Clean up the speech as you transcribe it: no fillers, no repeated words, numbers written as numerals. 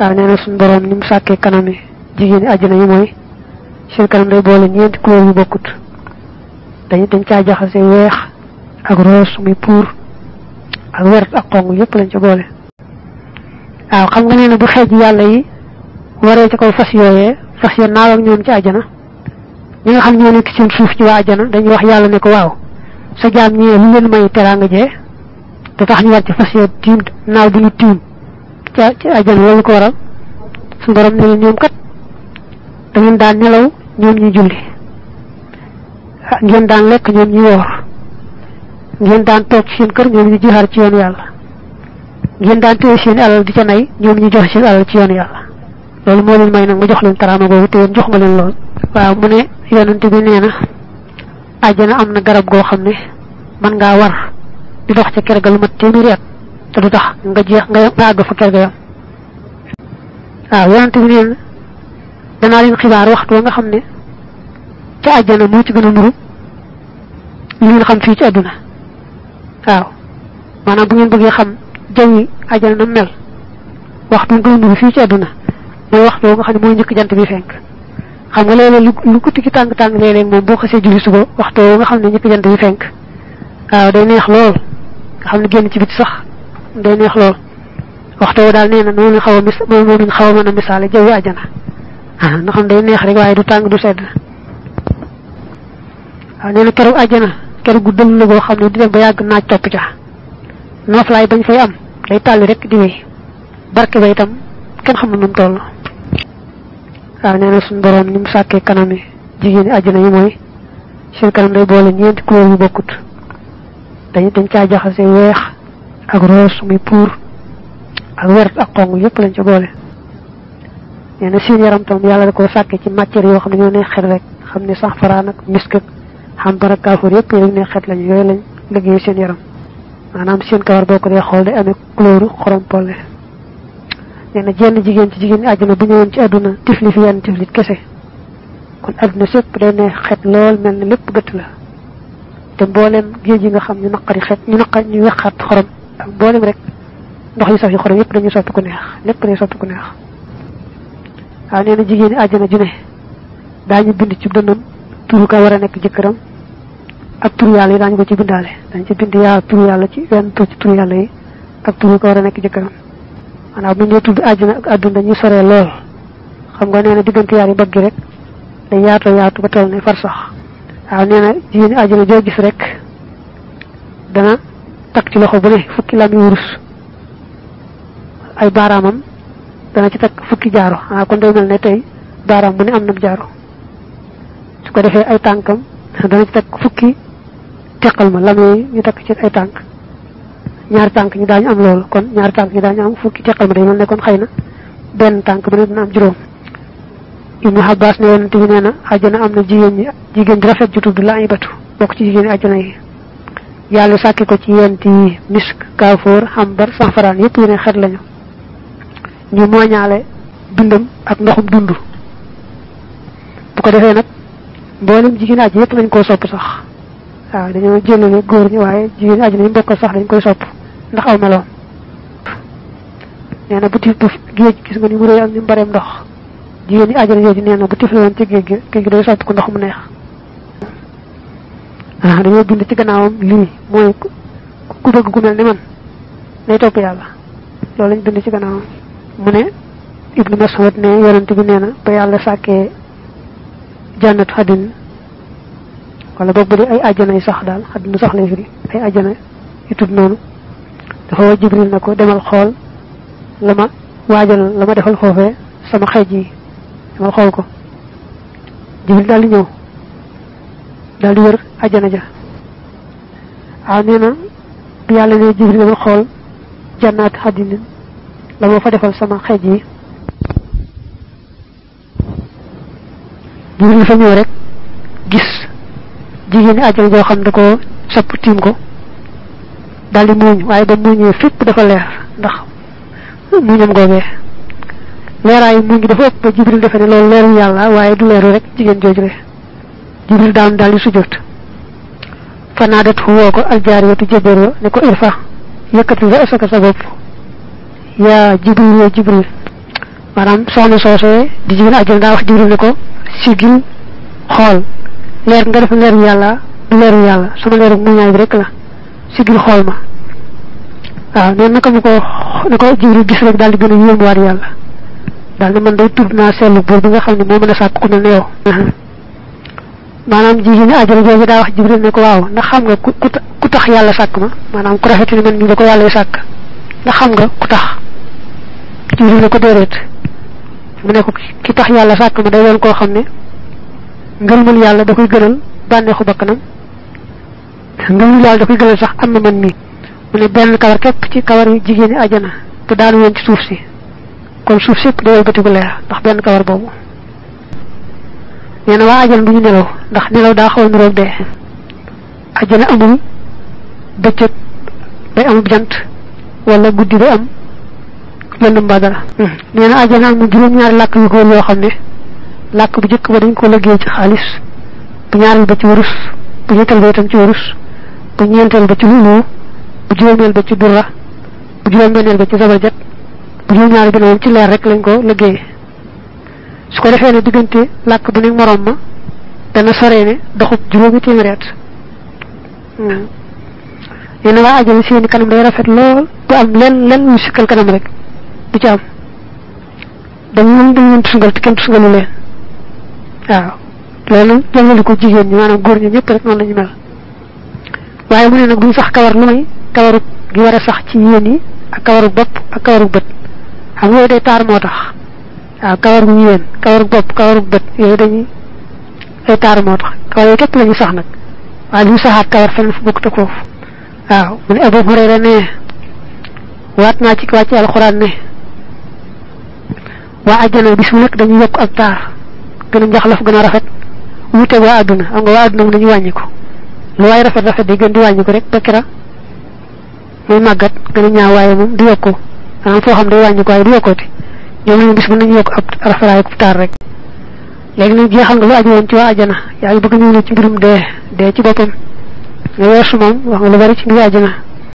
neena sun borom nim sàkkee kanami jigéeni àjjana yi mooy seen kanam day boole ñeenti couleur yu bokkut dañ caa jaxase weex ak rose muy pour ak wert ak xonq yépp lañ ca boole waaw xam nga neena bu xeej yàlla yi waree ca kaw fas yooyee fas ya naaw ak ñoom ci àjjana ñi nga xam ñoo nekk ci suuf ci waa àjjana dañuy wax yàlla ne ko waaw sa jaam ñi lu leen may teraanga jee te tax ñu war ci fas ya tiim naaw bu ñu tiim ci àjjana loolu ko waral suñu borom ne ñoom kat da ngeen daan nelaw ñoom ñi julli ngeen daan lekk ñoom ñi woor ngeen daan toog ci seen kër ñoom ñi jihaar ci yoonu yàlla ngeen daan téye seen alal di ca nay ñoom ñi jox seen alal ci yoonu yàlla loolu moo leen may nag nga jox leen taraama googu te yéen jox ma leen lool waaw mu ne yonent bi nee na àjjana am na garab goo xam ne man ngaa war di dox ca kër ga lu mat téeméeri at te du tax nga jeex nga àgg fa kër ga yam waaw yonent bi nee na danaa leen xibaar waxtu nga xam ne ca àjjana moo ci gën a nuru li ngeen xam fii ci àdduna waaw maanaam bu ngeen bëggee xam jawwi àjjana na mel waxtu gën a nuru fii ci àdduna mooy waxtu nga xam ne mooy njëkk jant bi fenk xam nga léeg-léeg lu ko tikki tàng-tàng léeg-léeg moom boo xasee julli suba waxtu nga xam ne njëkk jant bi fenk waaw day neex lool nga xam ne génn ci biti sax day neex lool waxtu daal nee na noonu xaw a moom xaw a mën a misaale jawwi àjjana nga xam day neex rek waaye du tàng du sedd waaw nee na keroog àjjana keroog gu dëll la goo xam ne di dem ba yàgg naaj topp ca nooflaay bañ fay am day tàlli rek di wéy barke ba itam kenn xam na nu mu toll waaw nee na suñu borom ni mu sàkkee kanami jigéeni àjjana yi mooy seen kanam day boole ñeenti couleur yu bokkut dañ caa jaxase weex ak rose muy pour ak wert ak xonq yépp lañ ca boole nee na seen yaram tam yàlla da koo sàkkee ci matière yoo xam ne ñoo ne xet rek xam ne sax faraan ak misk ak xambar ak kaafoor yépp yooyu ne xet lañu yooyu lañ liggéey seen yaram maanaam seen kawar boo ko dee xool day amee couleur xorom polle nee na jenn jigéen ci jigéen àjjana bu ñëwoon ci àdduna tifli fi yenn tiflit kese kon àdduna sépp day ne xet lool mel ne lépp gëtt la te mboolem géej yi nga xam ñu naqari xet ñu wexaat xorom ak mboolem rek ndox yi saf yi xorom yépp dañuy soppi ku neex lépp day soppi ku neex waaw nee na jigéen àjjana ju ne daañu bind ci dënnam turu ka war a nekk jëkkëram ak turu yàlla yi daañu ko ci bindaale dañ ci bind yaa turu yàlla ci wenn tur ci turu yàlla yi ak turu ka war a nekk jëkkëram maanaam bu ñu tudd àjjana ak àdduna dañuy soree lool xam nga nee na diggante yaari mbagg rek day yaatu ba toll ne far sax waaw nee na jigéen àjjana joo gis rek dana takk ci loxo bu ne fukki lami wurus ay baaraamam dana ci takk fukki jaaro kon day mel ne tey baaraam bu ne am na jaaro su ko defee ay tànkam dana ci takk fukki teqal ma lam yooyu ñu takk ci ay tànk ñaari tànk ñi daañu am loolu kon ñaari tànk ñi daañu am fukki teqal ma day mel ne kon xëy na benn tànk bu ne dina am juróom Ibnu Abbas ne yonent bi nee na àjjana am na jigéen ji rafet ju tudd Laibatu bokk ci jigéen ñi àjjana yi yàlla sàkki ko ci yent yi misk kaafoor xambar sanfaraan yépp yu ne xet lañu ñu mooñaale dundam ak ndoxum dund bu ko defee nag mboolem jigéen àjj yépp nañ koo sopp sax waaw dañoo jëlale góor ñi waaye jigéen àjj nañu bokkal sax dañ koy sopp ndax aw meloom nee na bu tif bu géej gis nga ni mu réy ak ni mu bareem ndox jigéen ñi àjjana jooju nee na bu tifle woon ci géej gi day sopp ko ndox mu neex dañoo bind ci gannaawam lii mooy ku bëgg gu mel ni man nay topp yàlla loolu lañ bind ci gannaawam mu ne Ibnu Mas'ud ne yonent bi nee na ba yàlla sàkkee jannatu àddina wala boog bu dee ay àjjana yi sax daal àddina sax lay firi ay àjjana yu tudd noonu dafa woo Jibril na ko demal xool la ma waajal la ma defal foofee sama xeej yi demal xool ko Jibril daal di ñëw daal di wër àjjana ja nee na bi yàlla ne Jibril demal xool jannaat àddina la ma fa defal sama xeej yi Jibril fa ñëw rek gis jigéen ñi àjjana joo xam da ko sopp tiim ko daal di muuñ waaye ba muuñee fépp dafa leer ndax muuñam googee leeraayu muuñ gi dafa ëpp ba Jibril defe ne loolu leeru yàlla waaye du leeru rek jigéen jooju le Jibril daal di sujjóot fa naadat fu woo ko aljaariyatu jébéer wa ne ko irfa yëkkati ra'saka sa bopp yaa Jibril maanaam soxna soosee di jigéen àjjana daa wax Jibril ne ko sigil xool leer nga def leeru yàlla du leeru yàlla sama leeru muñaay bi rek la sigil xool ma waaw neen naka mu ko ne ko Jibril gis rek daal di gën a yéemuwaat yàlla daal ne man day tudd naa seetlu buur bi nga xam ne moo mën a sàkk ku mel ne yow maanaam jigéen àjjana jooju daa wax Jibril ne ko waaw ndax xam nga ku tax yàlla sàkk ma maanaam ku rafet ni man ñu ba ko yàlla sàkk ndax xam nga ku tax Jibril ne ko déedéet mu ne ko ki tax yàlla sàkk ma day doon koo xam ne ngërëmul yàlla da koy gënal bànneexu bakkanam ngërëmul yàlla da koy gënal sax am na man mii mu ne benn kawar képp ci kawar yu jigéeni àjjana bu daanu woon ci suuf si kon suuf sépp day wëlbatiku leer ndax benn kawar boobu nee na waa àjjana du ñu nelaw ndax nelaw daa xaw a niroog dee àjjana amul bëccëg day amub jant wala guddi day am lëndëm ba dara nee na àjjana amul juróom-ñaari làkk yu góor yoo xam ne làkk bu njëkk ba dañ ko liggéey ci xaalis bu ñaareel ba ci wurus bu ñetteel ba itam ci wurus bu ñeenteel ba ci lulu bu juróomeel ba ci durra bu juróom-benneel ba ci zabarjat bu juróom-ñaari bi ne moom ci leer rek lañ ko liggéey su ko defee ne diggante làkk bu nekk morom ma dana soree ne doxub juróomi téeméeri at nee na waa àjjana seeni kanam day rafet lool du am len lu sikkal kanam rek du ci am dañu leen tusungal te kenn tusungalu leen waaw loolu jàngale ko jigéen ñi maanaam góor ñi ñëpp rek noonu lañu mel waaye mu ne nag duñ sax kawar lu may kawaru gi war a sax ci yéen yi ak kawaru bopp ak kawaru bët xam nga yooyu day taar moo tax waaw kawaru yéen kawaru bopp kawaru bët yooyu dañuy ay taar moo tax kawar yooyu képp la ñu sax nag waaye lu ñu saxaat kawar fenn fu bokk te foofu waaw mu ne Abu Hurayra ne waat naa ci wàcc alxuraan ne waa àjjana bis mu nekk dañuy yokk ak taar gën a njaxlaf gën a rafet wuuteeg waa àdduna xam nga waa àdduna mu dañuy wàññi ko lu waay rafet rafet di gën di wàññi ko rek ba kera muy màggat gën a ñaaw waaye moom di yokku maanaam foo xam day wàññi ko waaye di yokkooti ñoom lañu bis bu nañu yokk ab rafetaay ku taar rek léegi nag jeexal nga lu aju woon ci waa àjjana yaa ngi bëgg ñëw ne ci mbirum dee ci boppam nga weesu moom wax nga lu bari ci mbiri àjjana